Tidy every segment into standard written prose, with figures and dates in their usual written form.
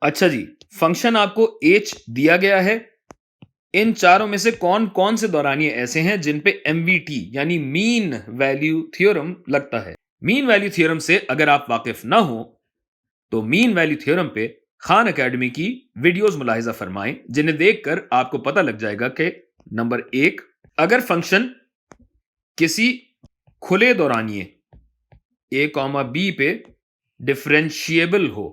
अच्छा जी, फंक्शन आपको h दिया गया है। इन चारों में से कौन कौन से दौरानिये ऐसे हैं जिन पे MVT यानी मीन वैल्यू थ्योरम लगता है? मीन वैल्यू थ्योरम से अगर आप वाकिफ ना हो तो मीन वैल्यू थ्योरम पे खान एकेडमी की वीडियोस मुलाहिजा फरमाएं, जिन्हें देखकर आपको पता लग जाएगा कि नंबर 1, अगर फंक्शन किसी खुले दौरानिये a, b पे डिफरेंशिएबल हो,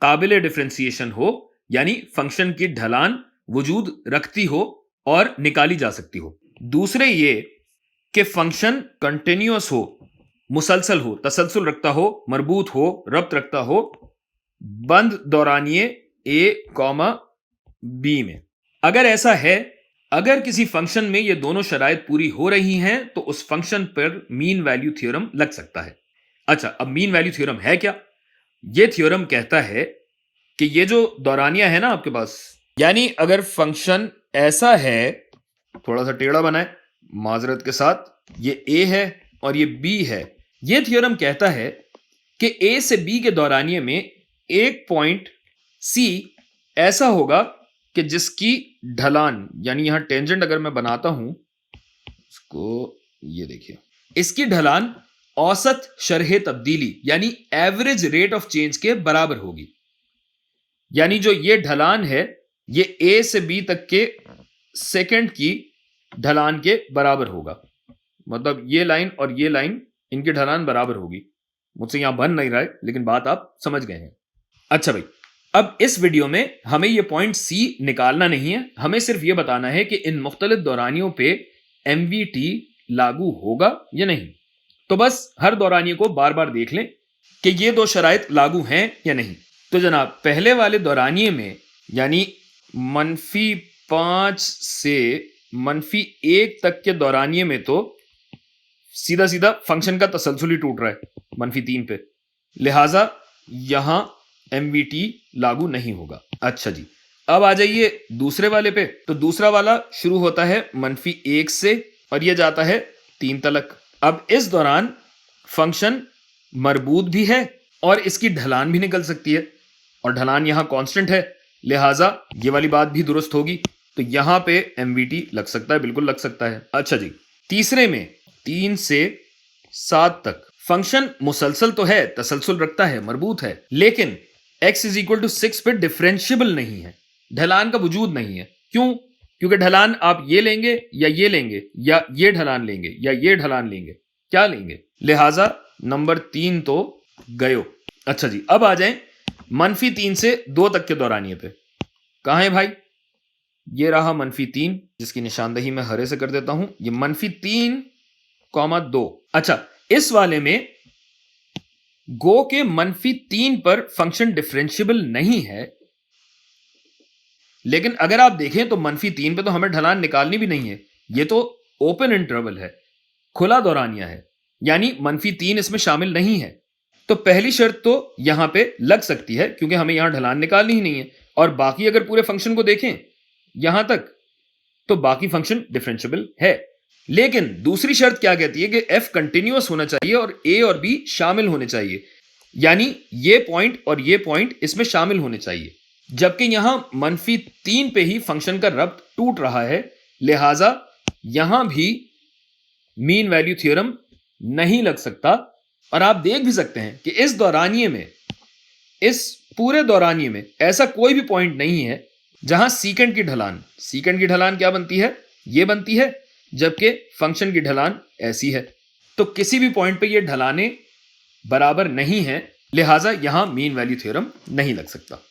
काबिल डिफरेंशिएशन हो, यानी फंक्शन की ढलान वजूद रखती हो और निकाली जा सकती हो। दूसरे ये कि फंक्शन कंटिन्यूअस हो, मुसलसल हो, तसलसल रखता हो, मरबूत हो, रब्त रखता हो बंद दौरानिये a, b में। अगर ऐसा है, अगर किसी फंक्शन में ये दोनों शराइत पूरी हो रही हैं तो उस फंक्शन पर मीन वैल्यू थ्योरम लग सकता है। अच्छा, अब मीन वैल्यू थ्योरम है क्या? ये थ्योरम कहता है कि ये जो दौरानिया है ना आपके पास, यानी अगर फंक्शन ऐसा है, थोड़ा सा टेढ़ा बना है माजरत के साथ, ये a है और ये b है, ये थ्योरम कहता है कि a से b के दौरानिये में एक पॉइंट c ऐसा होगा कि जिसकी ढलान, यानी यहां टेंजेंट अगर मैं बनाता हूं इसको, ये देखिए, इसकी ढलान औसत शरह तब्दीली यानी एवरेज रेट ऑफ चेंज के बराबर होगी। यानी जो ये ढलान है ये a से b तक के सेकंड की ढलान के बराबर होगा। मतलब ये लाइन और ये लाइन, इनकी ढलान बराबर होगी। मुझसे यहां बन नहीं रहा है, लेकिन बात आप समझ गए हैं। अच्छा भाई, अब इस वीडियो में हमें ये पॉइंट C निकालना नहीं है, हमें सिर्फ ये बताना है कि इन मुख्तलिफ दौरानियों पे MVT लागू होगा या नहीं। तो बस हर दौरानिये को बार बार देख लें कि ये दो शराइत लागू हैं या नहीं। तो जनाब, पहले वाले दौरानिये में यानी -5 से -1 तक के दौरानिये में तो सीधा सीधा फंक्शन का तसलसल ही टूट रहा है -3 पे, लिहाजा यहां MVT लागू नहीं होगा। अच्छा जी, अब आ जाइए दूसरे वाले पे। तो दूसरा वाला शुरू होता है -1 से और यह जाता है 3 तक। अब इस दौरान फंक्शन मरबूत भी है और इसकी ढलान भी निकल सकती है, और ढलान यहां कांस्टेंट है, लिहाजा ये वाली बात भी दुरुस्त होगी। तो यहां पे MVT लग सकता है, बिल्कुल लग सकता है। अच्छा जी, तीसरे में 3 से 7 तक फंक्शन मुसलसल तो है, तसलसल रखता है, मरबूत है, लेकिन x = 6 पे डिफरेंशिएबल नहीं है, ढलान का वजूद नहीं है। क्यों? क्योंकि ढलान आप ये लेंगे या ये लेंगे या ये ढलान लेंगे या ये ढलान लेंगे, क्या लेंगे? लिहाजा नंबर 3 तो गयो। अच्छा जी, अब आ जाएं -3 से 2 तक के दौरानिये पे। कहां है भाई? ये रहा -3, जिसकी निशानदही मैं हरे से कर देता हूं। ये -3, 2। अच्छा, इस वाले में गो के -3 पर फंक्शन डिफरेंशिएबल नहीं है, लेकिन अगर आप देखें तो -3 पे तो हमें ढलान निकालनी भी नहीं है। ये तो ओपन इंटरवल है, खुला दौरानिया है, यानी -3 इसमें शामिल नहीं है। तो पहली शर्त तो यहां पे लग सकती है, क्योंकि हमें यहां ढलान निकालनी ही नहीं है। और बाकी अगर पूरे फंक्शन को देखें यहां तक, तो बाकी फंक्शन डिफरेंशिएबल है। लेकिन दूसरी शर्त क्या कहती है कि f कंटिन्यूअस होना चाहिए और a और b शामिल होने चाहिए, यानी ये पॉइंट और ये पॉइंट इसमें शामिल होने चाहिए। जबकि यहां -3 पे ही फंक्शन का रब्त टूट रहा है, लिहाजा यहां भी मीन वैल्यू थ्योरम नहीं लग सकता। और आप देख भी सकते हैं कि इस दौरानिये में, इस पूरे दौरानिये में ऐसा कोई भी पॉइंट नहीं है जहां सीकेंड की ढलान क्या बनती है? ये बनती है, जबकि फंक्शन की ढलान ऐसी है। तो किसी भी पॉइंट पे ये ढलानें बराबर नहीं है, लिहाजा यहां मीन वैल्यू थ्योरम नहीं लग सकता।